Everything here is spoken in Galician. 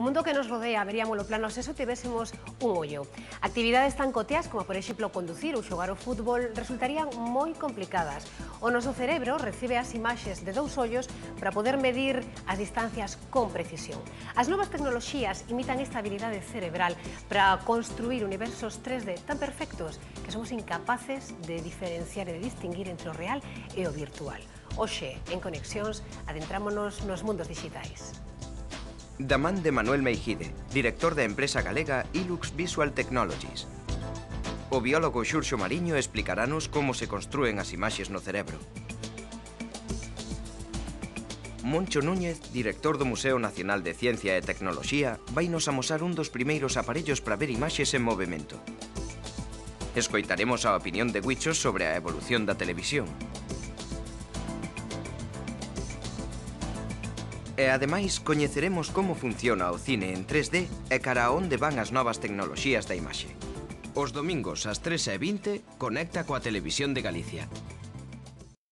O mundo que nos rodea veríamoslo plano se só tivésemos un ollo. Actividades tan cotiás como, por exemplo, conducir ou xogar ao fútbol resultarían moi complicadas. O noso cerebro recibe as imaxes de dous ollos para poder medir as distancias con precisión. As novas tecnoloxías imitan esta habilidade cerebral para construir universos 3D tan perfectos que somos incapaces de diferenciar e de distinguir entre o real e o virtual. Hoxe, en Conexións, adentrámonos nos mundos digitais. Da man de Manuel Meijide, director da empresa galega Ilux Visual Technologies. O biólogo Xurxo Mariño explicarános como se construen as imaxes no cerebro. Moncho Núñez, director do Museo Nacional de Ciencia e Tecnoloxía, vai nos amosar un dos primeiros aparellos para ver imaxes en movimento. Escoitaremos a opinión de Guichos sobre a evolución da televisión. E ademais coñeceremos como funciona o cine en 3D e cara a onde van as novas tecnoloxías da imaxe. Os domingos ás 3:20 conecta coa Televisión de Galicia.